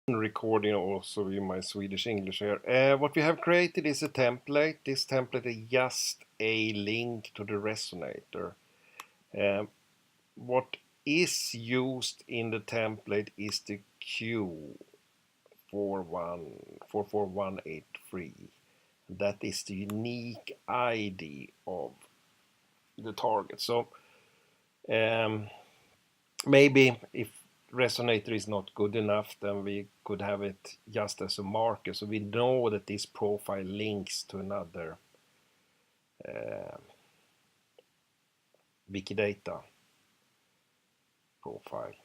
Recording also in my Swedish English here. What we have created is a template. This template is just a link to the resonator. What is used in the template is the Q44183. That is the unique ID of the target. So maybe if resonator is not good enough, then we could have it just as a marker, so we know that this profile links to another Wikidata profile,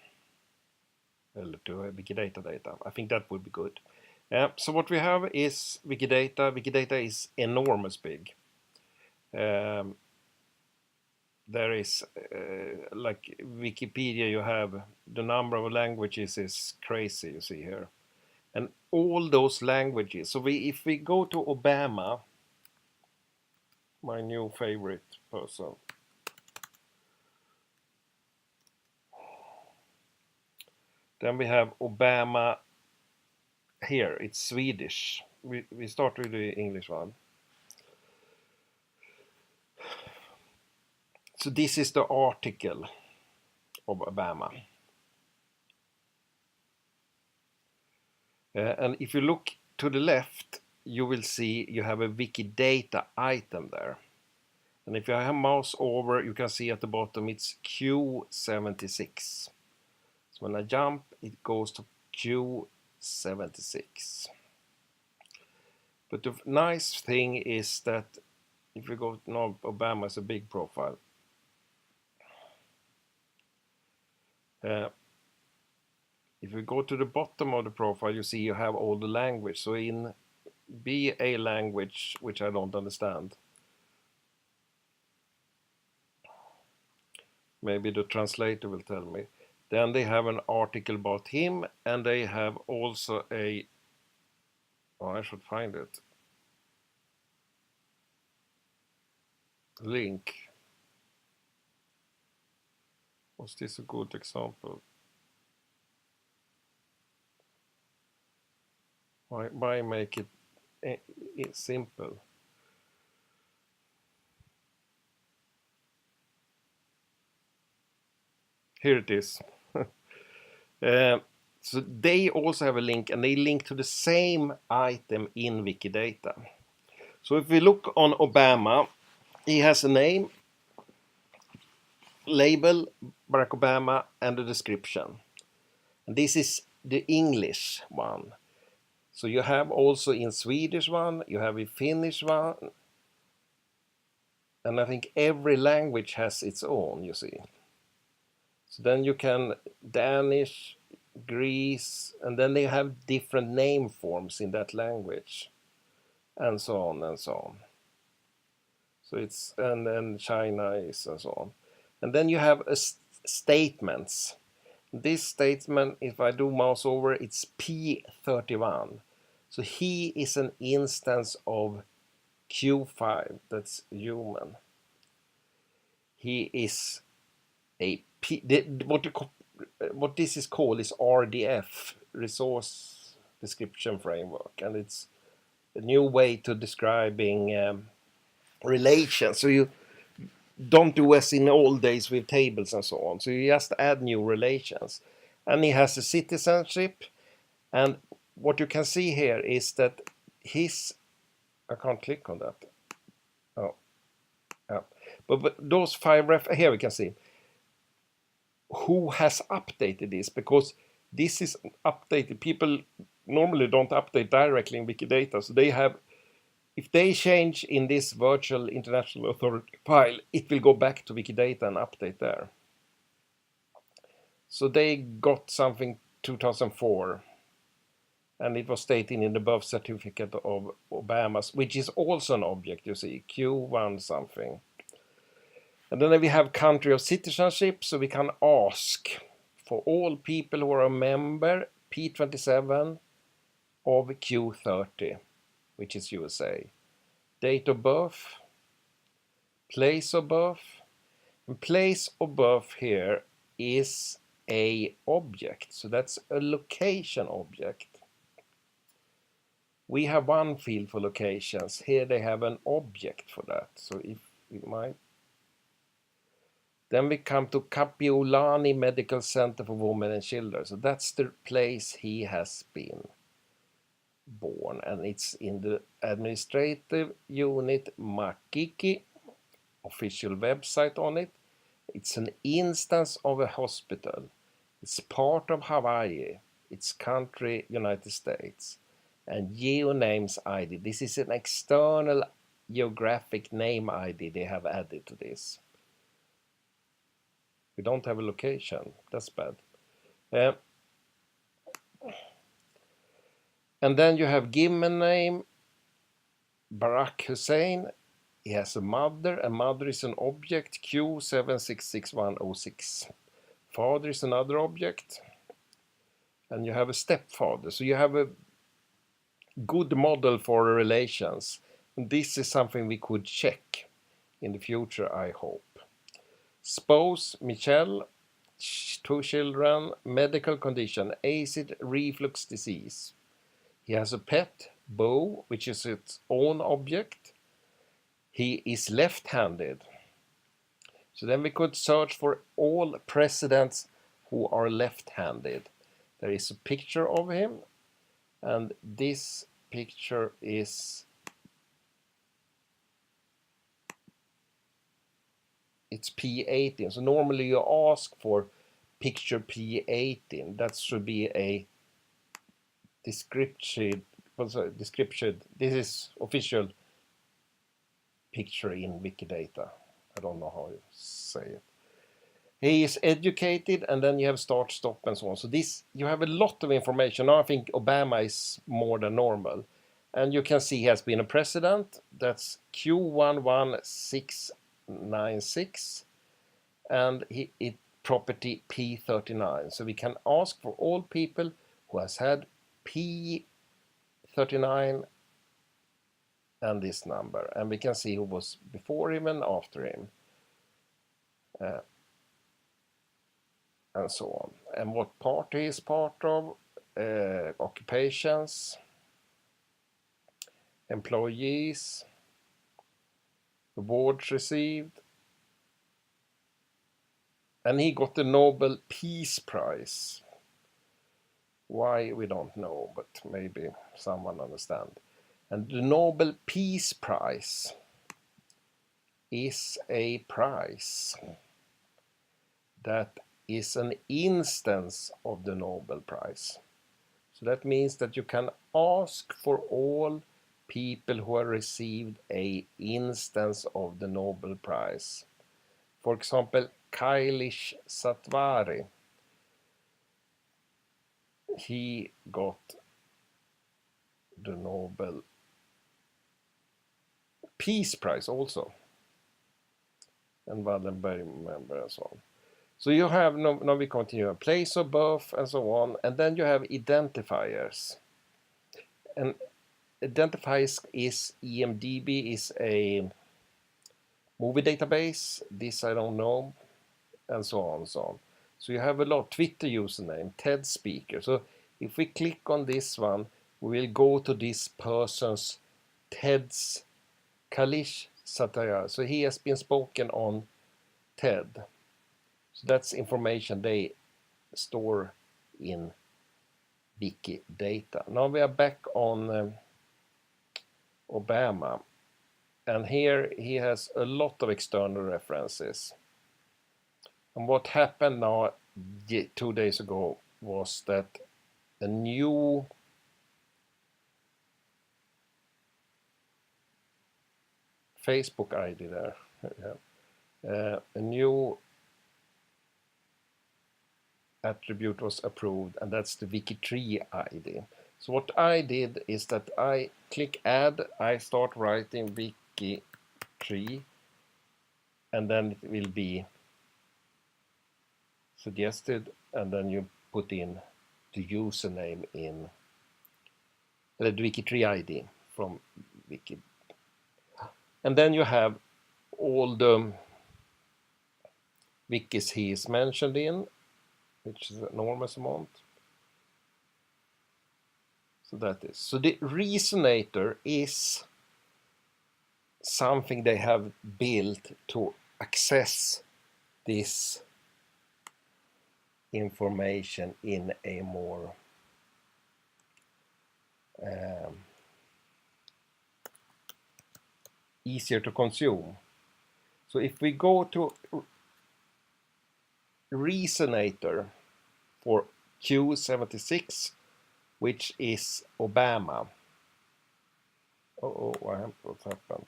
to Wikidata data. I think that would be good. So what we have is Wikidata. Wikidata is enormous big. There is like Wikipedia, you have the number of languages is crazy, you see here, and all those languages. So if we go to Obama, my new favorite person, then we have Obama here. It's Swedish. We start with the English one. So this is the article of Obama. And if you look to the left, you will see you have a Wikidata item there. And if you have mouse over, you can see at the bottom it's Q76. So when I jump, it goes to Q76. But the nice thing is that if you go, no, Obama is a big profile. If you go to the bottom of the profile, you see you have all the language. So in BA language, which I don't understand, maybe the translator will tell me. Then they have an article about him, and they have also a, oh, I should find it, link. Was this a good example? Why make it simple? Here it is. So they also have a link, and they link to the same item in Wikidata. So if we look on Obama, he has a name, label, Barack Obama, and a description. And this is the English one. So you have also in Swedish one, you have a Finnish one, and I think every language has its own, you see. So then you can Danish, Greece, and then they have different name forms in that language, and so on and so on. So it's, and then China is, and so on. And then you have statements. This statement, if I do mouse over, it's P31. So he is an instance of Q5, that's human. He is a P, what this is called is RDF, Resource Description Framework, and it's a new way to describing relations. So you don't do as in old days with tables and so on. So you just add new relations. And he has a citizenship. And what you can see here is that his, I can't click on that. Oh, yeah. But those five here we can see who has updated this, because this is updated. People normally don't update directly in Wikidata. So they have, if they change in this virtual international authority file, it will go back to Wikidata and update there. So they got something 2004, and it was stated in the birth certificate of Obama's, which is also an object, you see, Q1 something. And then we have country of citizenship, so we can ask for all people who are a member, P27 of Q30, which is USA. Date of birth, place of birth, and place of birth here is a object. So that's a location object. We have one field for locations. Here they have an object for that. So if we might. Then we come to Kapiolani Medical Center for Women and Children. So that's the place he has been born. And it's in the administrative unit Makiki, official website on it. It's an instance of a hospital. It's part of Hawaii. It's country United States. And GeoNames ID. This is an external geographic name ID they have added to this. We don't have a location. That's bad. And then you have given name, Barack Hussein. He has a mother. A mother is an object, Q766106. Father is another object. And you have a stepfather. So you have a good model for relations. And this is something we could check in the future, I hope. Spouse, Michelle, 2 children, medical condition, acid reflux disease. He has a pet, Bo, which is its own object. He is left-handed. So then we could search for all presidents who are left-handed. There is a picture of him, and this picture is, it's P18. So normally you ask for picture P18. That should be a description. This is official picture in Wikidata. I don't know how you say it. He is educated, and then you have start, stop, and so on. So this, you have a lot of information. Now I think Obama is more than normal. And you can see he has been a president. That's Q11696. And property P39. So we can ask for all people who has had P39 and this number. And we can see who was before him and after him. And so on. And what party he is part of, occupations, employees, awards received. And he got the Nobel Peace Prize. Why, we don't know, but maybe someone understands. And the Nobel Peace Prize is a prize that is an instance of the Nobel Prize. So that means that you can ask for all people who have received a instance of the Nobel Prize. For example, Kailash Satwari. He got the Nobel Peace Prize also. And Wallenberg member and so on. So you have, now we continue, place of birth and so on. And then you have identifiers. And identifiers is EMDB is a movie database. This I don't know. And so on and so on. So you have a lot. Twitter username, TED speaker. So if we click on this one, we will go to this person's TED's Kailash Satwari. So he has been spoken on TED. So that's information they store in Wikidata. Now we are back on Obama. And here he has a lot of external references. And what happened now 2 days ago was that a new Facebook ID there, a new attribute was approved, and that's the WikiTree ID. So what I did is that I click add, I start writing WikiTree, and then it will be suggested, and then you put in the username in the WikiTree ID from Wiki. And then you have all the wikis he is mentioned in, which is an enormous amount. So that is. So the resonator is something they have built to access this information in a more easier to consume. So if we go to resonator for Q76, which is Obama. What happened?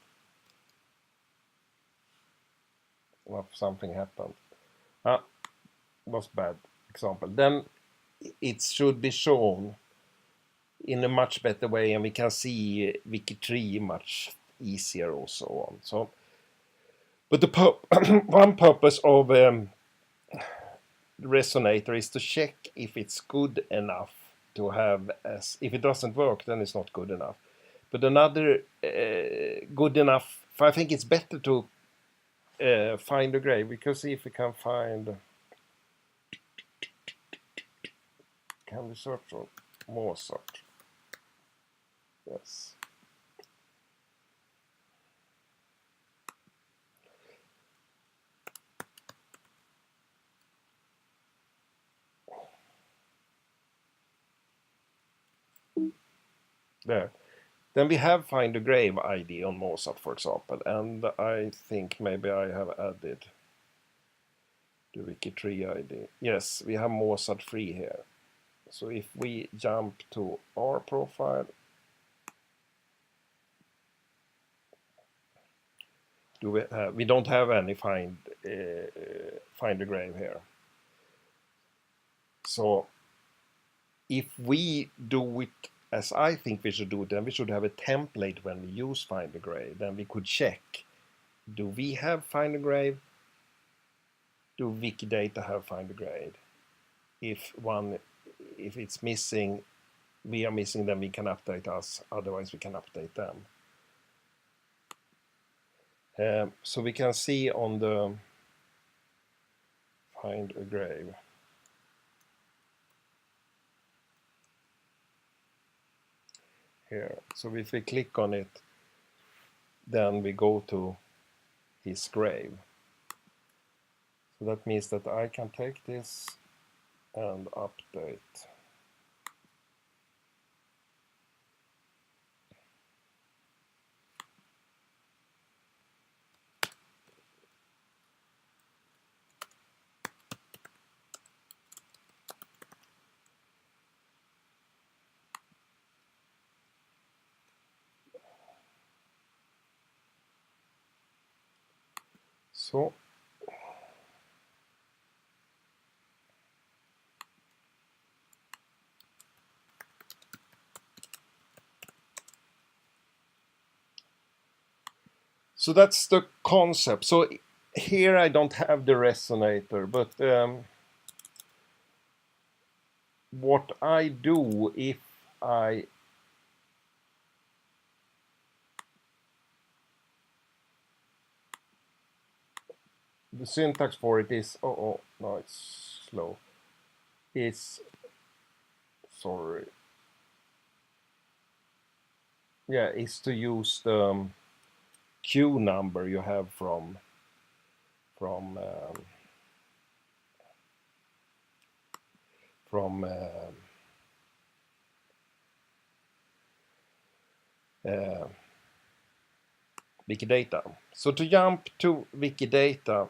Well, something happened. Was bad example. Then it should be shown in a much better way, and we can see WikiTree much easier or so on. So, but the one purpose of resonator is to check if it's good enough to have as. If it doesn't work, then it's not good enough. But another good enough. I think it's better to find a grave. We can see if we can find. Can we search for Mozart? Yes. There. Then we have find a grave ID on Mozart, for example, and I think maybe I have added the WikiTree ID. Yes, we have Mozart free here. So if we jump to our profile, we don't have any find a grave here. So if we do it as I think we should do it, then we should have a template when we use find a grave. Then we could check, do we have find a grave? Do Wikidata have find a grave? If it's missing, we are missing, then we can update us. Otherwise, we can update them. So we can see on the find a grave. Here. So if we click on it, then we go to his grave. So that means that I can take this and update. So that's the concept. So here I don't have the resonator, but what I do if I the syntax for it is no, it's slow. It's sorry. Yeah, is to use the Q number you have from Wikidata. So to jump to Wikidata,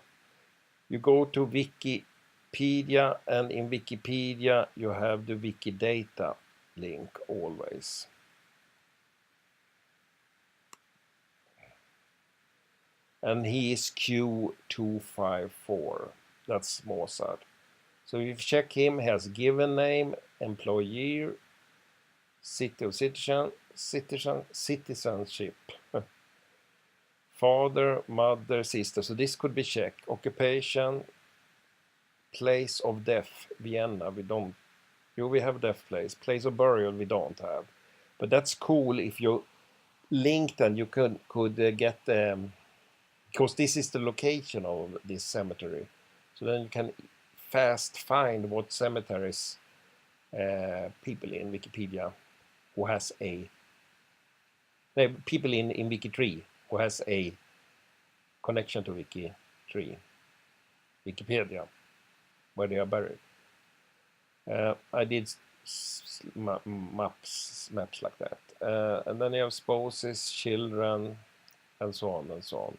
you go to Wikipedia, and in Wikipedia you have the Wikidata link always. And he is Q254. That's Mozart. So if you check him, he has given name, employer, city of citizenship, father, mother, sister. So this could be checked. Occupation, place of death, Vienna. We don't. We have death place. Place of burial we don't have. But that's cool if you linked and you could get because this is the location of this cemetery. So then you can fast find what cemeteries people in Wikipedia who has a people in WikiTree who has a connection to WikiTree, Wikipedia, where they are buried. I did maps like that, and then you have spouses, children, and so on and so on.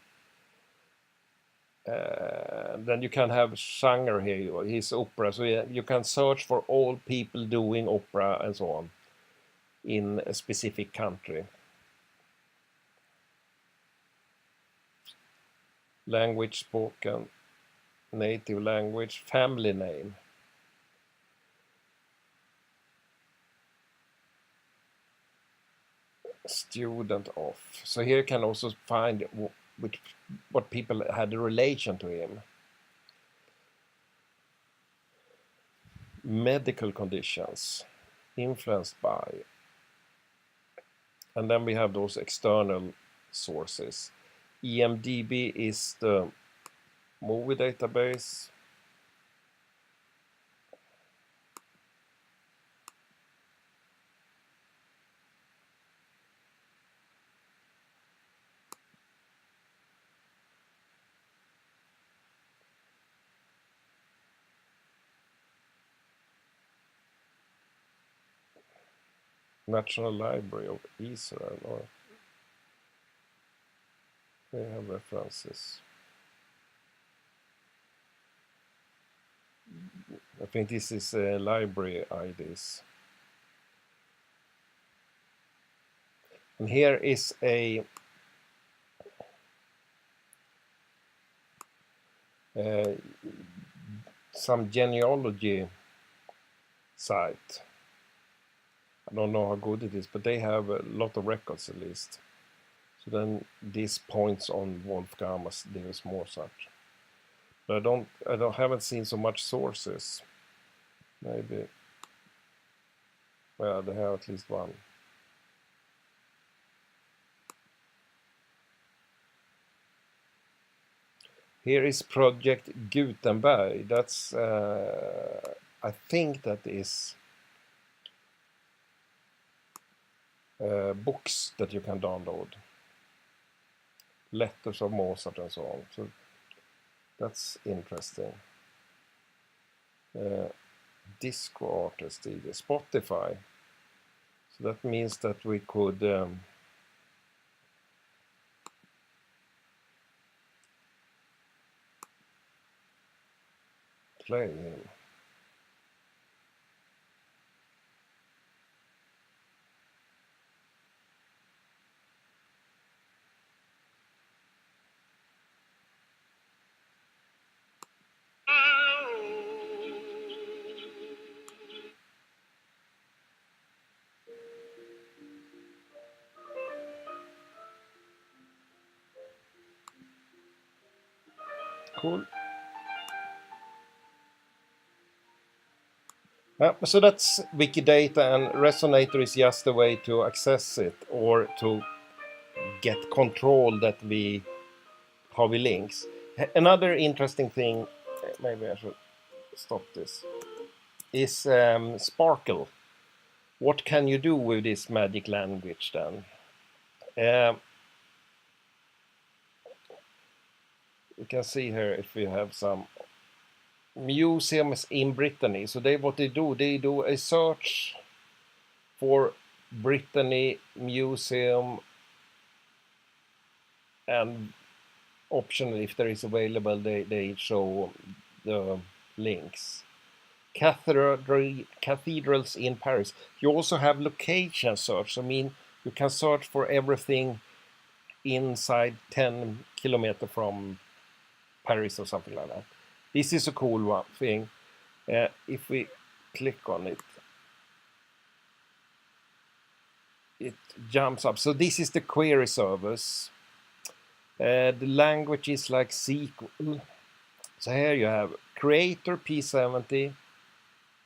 Then you can have genre here, his opera, so you can search for all people doing opera and so on in a specific country. Language spoken, native language, family name. Student of. So here you can also find what people had a relation to him. Medical conditions, influenced by. And then we have those external sources. EMDB is the movie database. National Library of Israel, or they have references. I think this is library IDs. And here is some genealogy site. I don't know how good it is, but they have a lot of records at least. So then this points on Wolfgang Amadeus Mozart. But I haven't seen so much sources. Maybe, well, they have at least one. Here is Project Gutenberg. That's I think that is books that you can download. Letters of Mozart and so on. So that's interesting. Disco artist, Spotify. So that means that we could play him. Cool. So that's Wikidata, and Resonator is just a way to access it or to get control that how we links. Another interesting thing, maybe I should stop this, is Sparkle. What can you do with this magic language then? You can see here if we have some museums in Brittany. So what they do a search for Brittany museum, and optionally, if there is available, they show the links. Cathedrals in Paris. You also have location search. I mean, you can search for everything inside 10 kilometers from Paris or something like that. This is a cool thing. If we click on it, it jumps up. So this is the query service. The language is like SQL. So here you have creator P70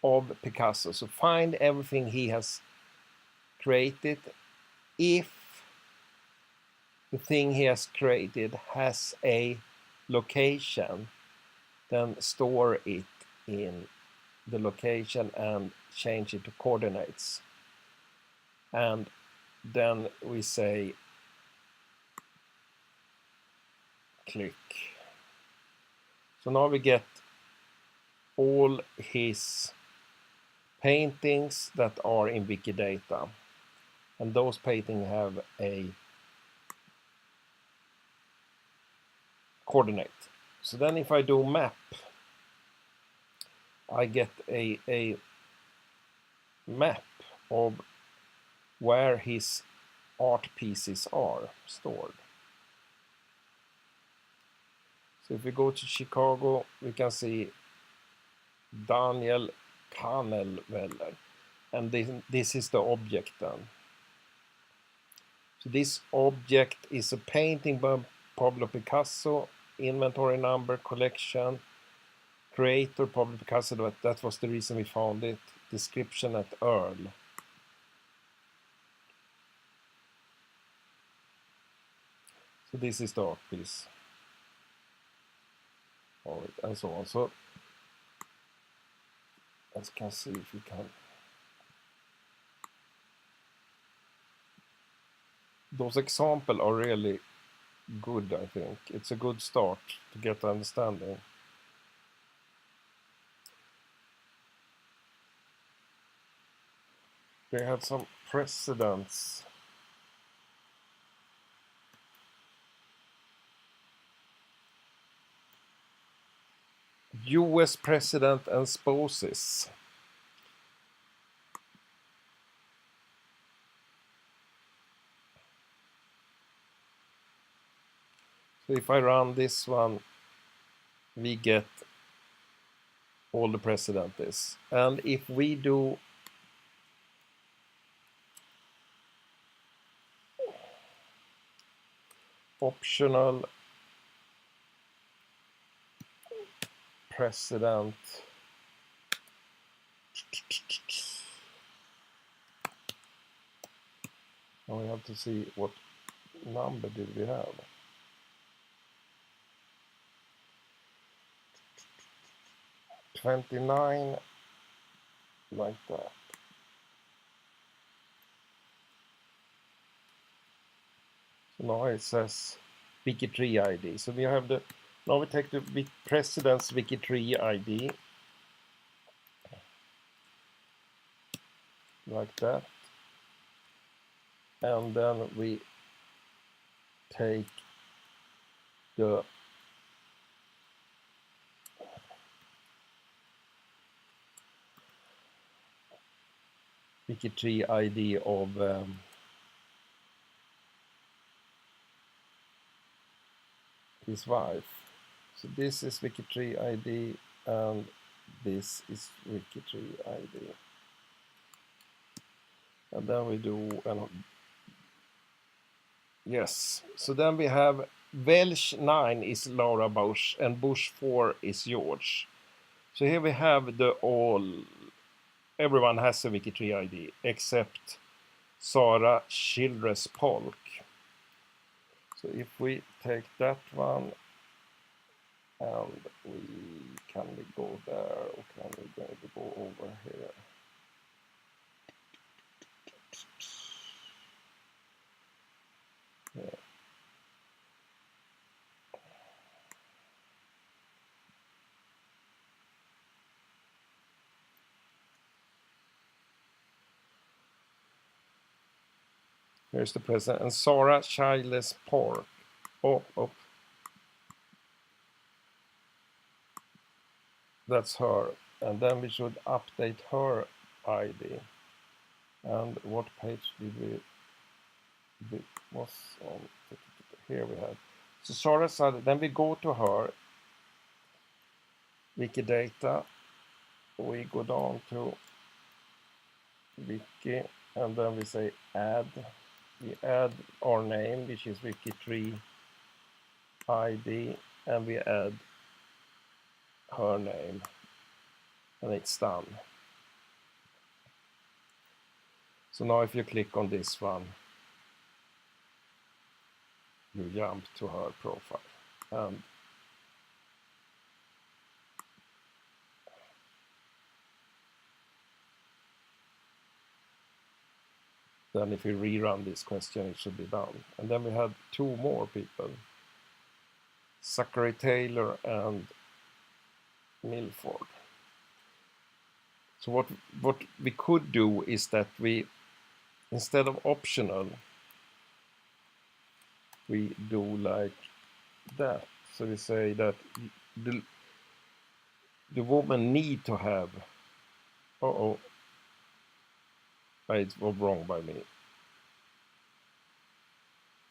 of Picasso. So find everything he has created. If the thing he has created has a location, then store it in the location and change it to coordinates. And then we say click. So now we get all his paintings that are in Wikidata, and those paintings have a coordinate. So then if I do map, I get a map of where his art pieces are stored. So if we go to Chicago, we can see Daniel Kannelweller, and this is the object then. So this object is a painting by Pablo Picasso, inventory number, collection, creator Pablo Picasso, that was the reason we found it, description at Earl. So this is the art piece, and so on. So let's can see if we can. Those examples are really good, I think. It's a good start to get understanding. They have some precedents. US president and spouses. So if I run this one, we get all the presidents. And if we do optional president, now we have to see what number did we have. 29, like that. So now it says WikiTree ID. So we have the, now we take the president's WikiTree ID, like that. And then we take the WikiTree ID of his wife. So this is WikiTree ID and this is WikiTree ID. And then we do, yes, so then we have Welsh 9 is Laura Bush and Bush 4 is George. So here we have the everyone has a WikiTree ID except Sarah Childress Polk. So if we take that one and can we go there, or can we maybe go over here? Yeah. Here's the president, and Sarah Childless Park. Oh, that's her. And then we should update her ID. And what page did we was on? Here we have. So Sarah said, then we go to her Wikidata. We go down to Wiki, and then we say add. We add our name, which is WikiTree ID, and we add her name, and it's done. So now if you click on this one, you jump to her profile. And Then if we rerun this question, it should be done. And then we had two more people, Zachary Taylor and Milford. So what we could do is that we, instead of optional, we do like that. So we say that the woman need to have, it was wrong by me.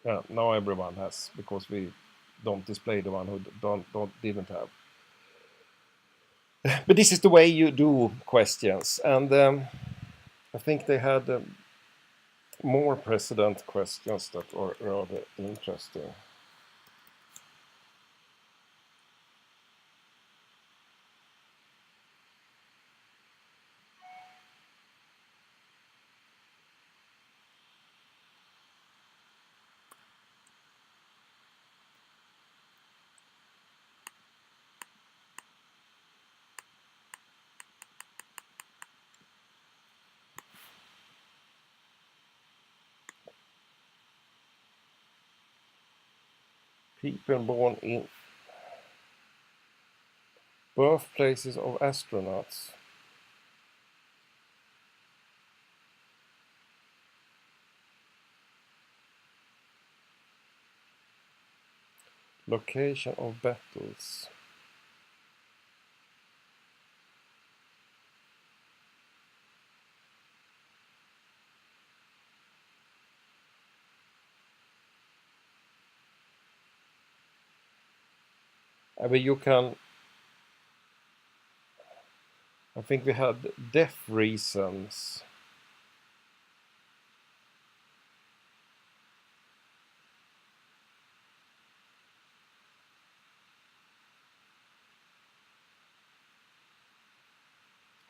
Yeah, now everyone has, because we don't display the one who didn't have. But this is the way you do questions, and I think they had more precedent questions that are rather interesting. People born in birthplaces of astronauts. Location of battles. I mean, you can. I think we had death reasons.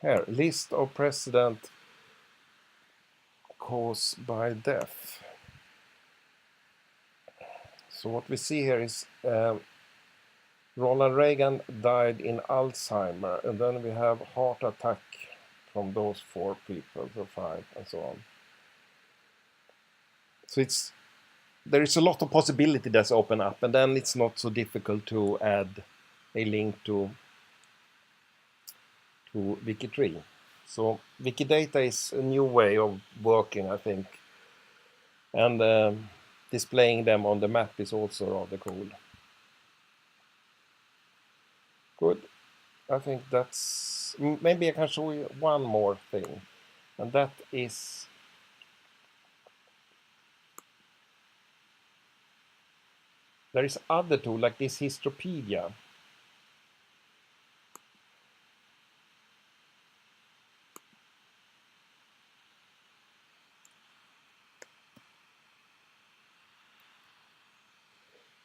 Here, list of precedent caused by death. So what we see here is Ronald Reagan died in Alzheimer, and then we have heart attack from those 4 people, so 5, and so on. So there is a lot of possibility that's open up, and then it's not so difficult to add a link to WikiTree. So Wikidata is a new way of working, I think, and displaying them on the map is also rather cool. Good. I think that's, maybe I can show you one more thing, and that is there is other tool like this Histopedia.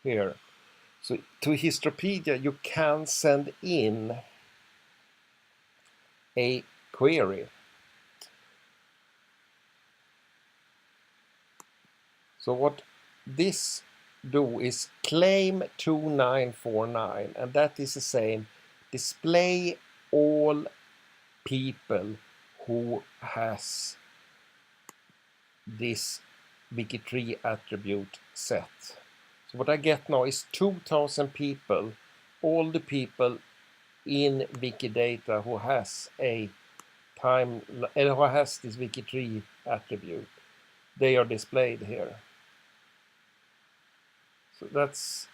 Here. So to Histopedia you can send in a query. So what this do is claim 2949, and that is the same, display all people who has this WikiTree attribute set. So what I get now is 2000 people, all the people in Wikidata who has a who has this WikiTree attribute. They are displayed here. So that's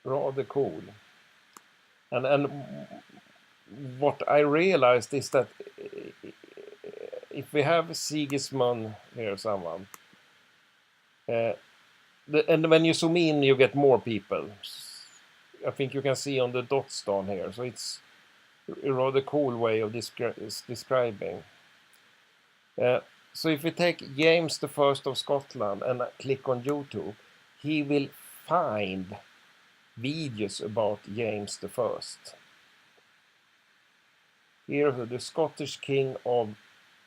rather cool. And what I realized is that if we have Sigismund here, someone, and when you zoom in, you get more people. I think you can see on the dots down here. So it's a rather cool way of describing. So if we take James the First of Scotland and click on YouTube, he will find videos about James the First. Here, the Scottish King of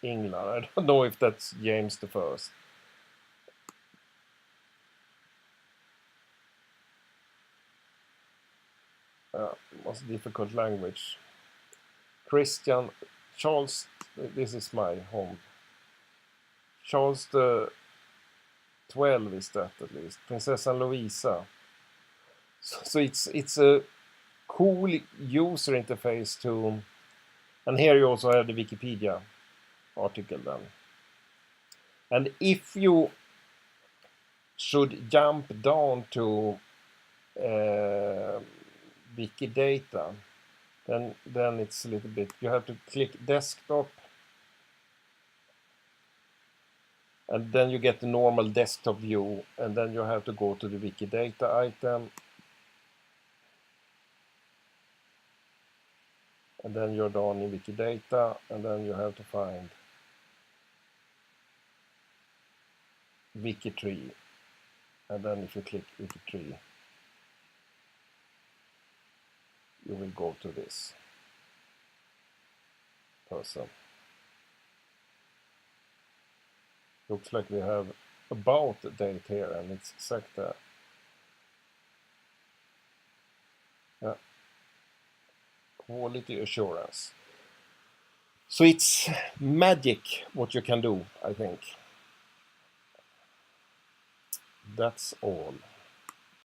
England. I don't know if that's James the First. Was a difficult language. Christian, Charles, this is my home. Charles the 12 is that at least. Prinsessan Lovisa. So it's a cool user interface to, and here you also have the Wikipedia article then. And if you should jump down to Wikidata, then it's a little bit, you have to click desktop, and then you get the normal desktop view, and then you have to go to the Wikidata item, and then you're down in Wikidata, and then you have to find WikiTree, and then if you click WikiTree, you will go to this person. Looks like we have about the date here, and it's exact there. Yeah. Quality assurance. So it's magic what you can do, I think. That's all.